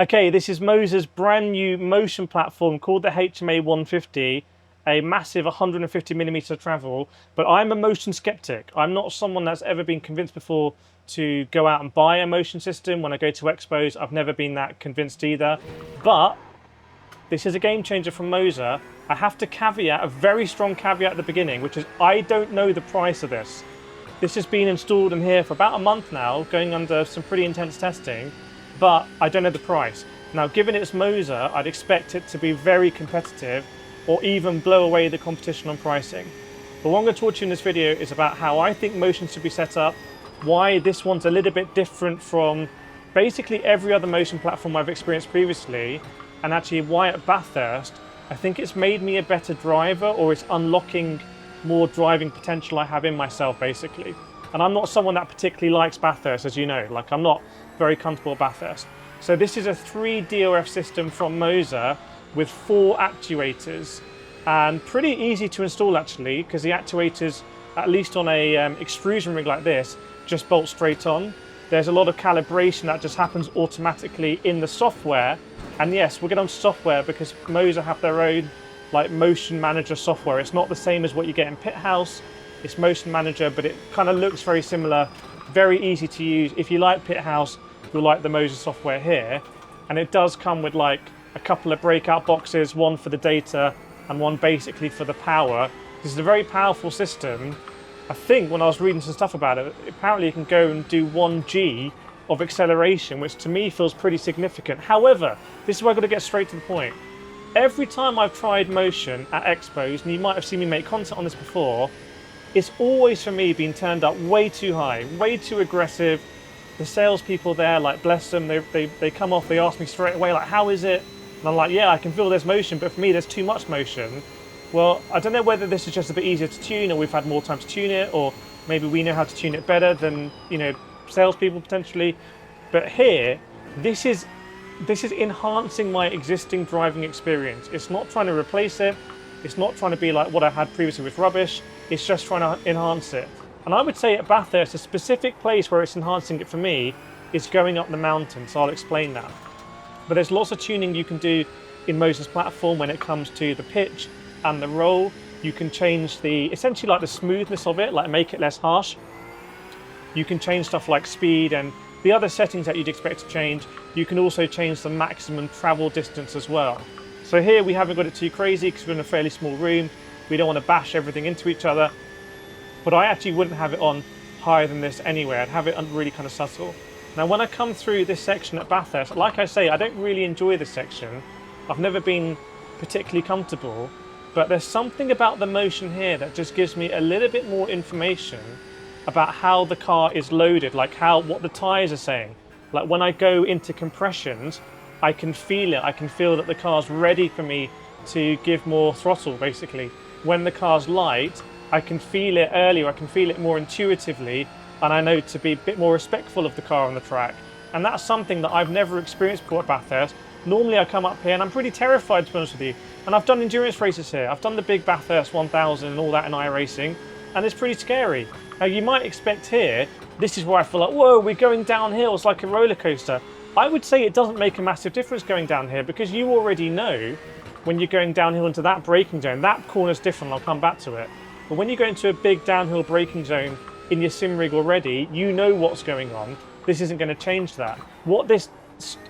Okay, this is MOZA's brand new motion platform called the HMA150, a massive 150mm travel, but I'm a motion skeptic. I'm not someone that's ever been convinced before to go out and buy a motion system. When I go to expos, I've never been that convinced either, but this is a game changer from MOZA. I have to caveat, a very strong caveat at the beginning, which is I don't know the price of this. This has been installed in here for about a month now, going under some pretty intense testing, but I don't know the price. Now, given it's MOZA, I'd expect it to be very competitive or even blow away the competition on pricing. But what I'm going to talk to you in this video is about how I think motion should be set up, why this one's a little bit different from basically every other motion platform I've experienced previously, and actually why at Bathurst, I think it's made me a better driver, or it's unlocking more driving potential I have in myself, basically. And I'm not someone that particularly likes Bathurst, as you know, like I'm not very comfortable at Bathurst. So this is a 3 DOF system from MOZA with 4 actuators, and pretty easy to install actually, because the actuators, at least on a extrusion rig like this, just bolt straight on. There's a lot of calibration that just happens automatically in the software. And yes, we'll get onto software because MOZA have their own like Motion Manager software. It's not the same as what you get in Pit House. It's Motion Manager, but it kind of looks very similar, very easy to use. If you like Pit House, you'll like the MOZA software here. And it does come with like a couple of breakout boxes, one for the data and one basically for the power. This is a very powerful system. I think when I was reading some stuff about it, apparently you can go and do 1G of acceleration, which to me feels pretty significant. However, this is where I've got to get straight to the point. Every time I've tried motion at expos, and you might have seen me make content on this before, it's always for me been turned up way too high, way too aggressive. The salespeople there, like bless them, they come off, they ask me straight away, like, how is it? And I'm like, yeah, I can feel there's motion, but for me there's too much motion. Well, I don't know whether this is just a bit easier to tune, or we've had more time to tune it, or maybe we know how to tune it better than, you know, salespeople potentially. But here, this is enhancing my existing driving experience. It's not trying to replace it. It's not trying to be like what I had previously with rubbish. It's just trying to enhance it. And I would say at Bathurst, a specific place where it's enhancing it for me is going up the mountain, so I'll explain that. But there's lots of tuning you can do in MOZA's platform when it comes to the pitch and the roll. You can change essentially like the smoothness of it, like make it less harsh. You can change stuff like speed and the other settings that you'd expect to change. You can also change the maximum travel distance as well. So here we haven't got it too crazy because we're in a fairly small room. We don't want to bash everything into each other. But I actually wouldn't have it on higher than this anyway. I'd have it really kind of subtle. Now when I come through this section at Bathurst, like I say, I don't really enjoy this section. I've never been particularly comfortable, but there's something about the motion here that just gives me a little bit more information about how the car is loaded, like what the tyres are saying. Like when I go into compressions, I can feel it. I can feel that the car's ready for me to give more throttle, basically. When the car's light, I can feel it earlier. I can feel it more intuitively, and I know to be a bit more respectful of the car on the track. And that's something that I've never experienced before at Bathurst. Normally I come up here and I'm pretty terrified, to be honest with you. And I've done endurance races here. I've done the big Bathurst 1000 and all that in iRacing, and it's pretty scary. Now you might expect here, this is where I feel like, whoa, we're going downhill, it's like a roller coaster. I would say it doesn't make a massive difference going down here, because you already know when you're going downhill into that braking zone, that corner's different, I'll come back to it. But when you go into a big downhill braking zone in your sim rig already, you know what's going on. This isn't going to change that. What this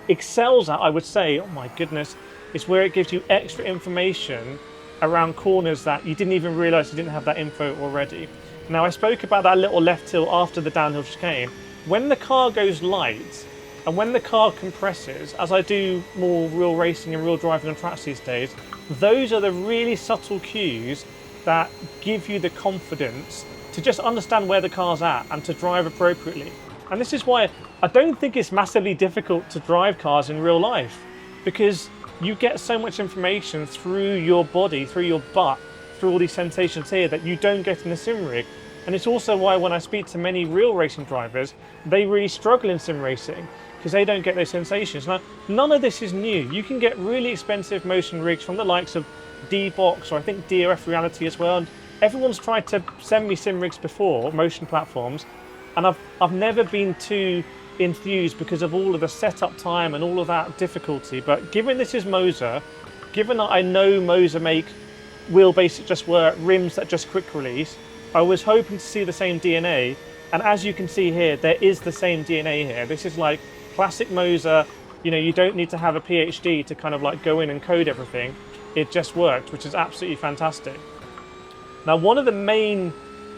excels at, I would say, oh my goodness, is where it gives you extra information around corners that you didn't even realise you didn't have that info already. Now I spoke about that little left tilt after the downhill chicane. When the car goes light and when the car compresses, as I do more real racing and real driving on tracks these days, those are the really subtle cues that give you the confidence to just understand where the car's at and to drive appropriately. And this is why I don't think it's massively difficult to drive cars in real life, because you get so much information through your body, through your butt, through all these sensations here that you don't get in the sim rig. And it's also why when I speak to many real racing drivers, they really struggle in sim racing because they don't get those sensations. Now, none of this is new. You can get really expensive motion rigs from the likes of D-Box, or I think DOF Reality as well. And everyone's tried to send me sim rigs before, motion platforms, and I've never been too enthused because of all of the setup time and all of that difficulty. But given this is MOZA, given that I know MOZA make wheelbase that just work, rims that just quick release, I was hoping to see the same DNA. And as you can see here, there is the same DNA here. This is like classic MOZA. You know, you don't need to have a PhD to kind of like go in and code everything. It just worked, which is absolutely fantastic. Now, one of the main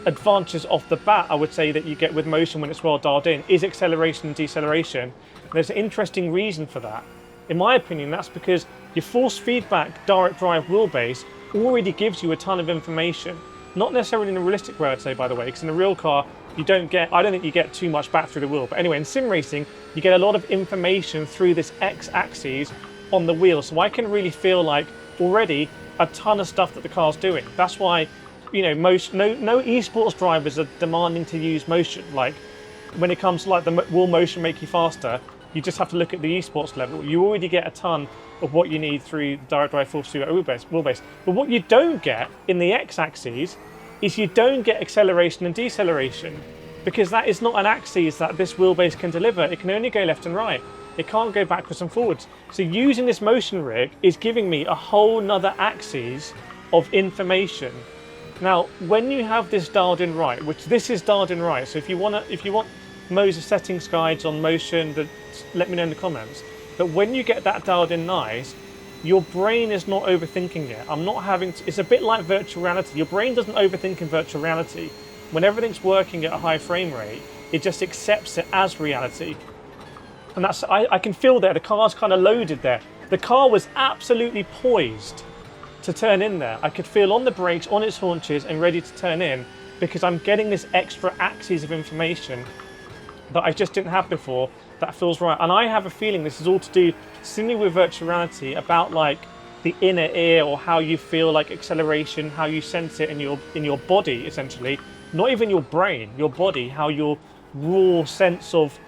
advantages off the bat, I would say, that you get with motion when it's well dialed in is acceleration and deceleration. And there's an interesting reason for that. In my opinion, that's because your force feedback direct drive wheelbase already gives you a ton of information. Not necessarily in a realistic way, I'd say, by the way, because in a real car, I don't think you get too much back through the wheel. But anyway, in sim racing, you get a lot of information through this X-axis on the wheel. So I can really feel like already a ton of stuff that the car's doing. That's why, you know, no esports drivers are demanding to use motion. Like when it comes to like the will motion make you faster, you just have to look at the esports level. You already get a ton of what you need through direct drive force feedback wheelbase. But what you don't get in the X-axis is you don't get acceleration and deceleration, because that is not an axis that this wheelbase can deliver. It can only go left and right. It can't go backwards and forwards. So using this motion rig is giving me a whole nother axis of information. Now, when you have this dialed in right, which this is dialed in right, so if you want MOZA settings guides on motion, let me know in the comments. But when you get that dialed in nice, your brain is not overthinking it. I'm not having to, it's a bit like virtual reality. Your brain doesn't overthink in virtual reality. When everything's working at a high frame rate, it just accepts it as reality. And that's, I can feel there, the car's kind of loaded there. The car was absolutely poised to turn in there. I could feel on the brakes, on its haunches, and ready to turn in, because I'm getting this extra axis of information that I just didn't have before. That feels right. And I have a feeling this is all to do simply with virtual reality, about like the inner ear, or how you feel like acceleration, how you sense it in your body, essentially. Not even your brain, your body, how your raw sense of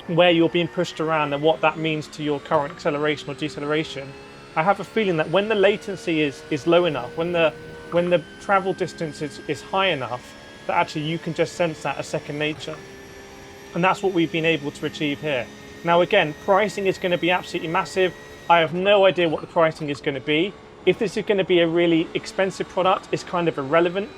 where you're being pushed around and what that means to your current acceleration or deceleration. I have a feeling that when the latency is low enough, when the travel distance is high enough, that actually you can just sense that as second nature. And that's what we've been able to achieve here. Now again, pricing is going to be absolutely massive. I have no idea what the pricing is going to be. If this is going to be a really expensive product, it's kind of irrelevant,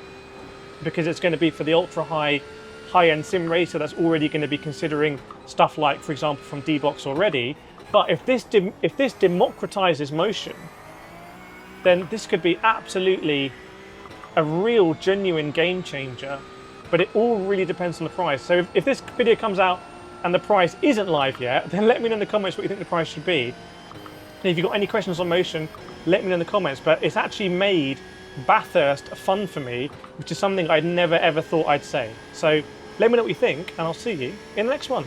because it's going to be for the ultra high-end sim racer that's already going to be considering stuff like, for example, from D-Box already. But if this democratizes motion, then this could be absolutely a real, genuine game changer. But it all really depends on the price. So if this video comes out and the price isn't live yet, then let me know in the comments what you think the price should be. And if you've got any questions on motion, let me know in the comments. But it's actually made Bathurst fun for me, which is something I'd never ever thought I'd say. So let me know what you think, and I'll see you in the next one.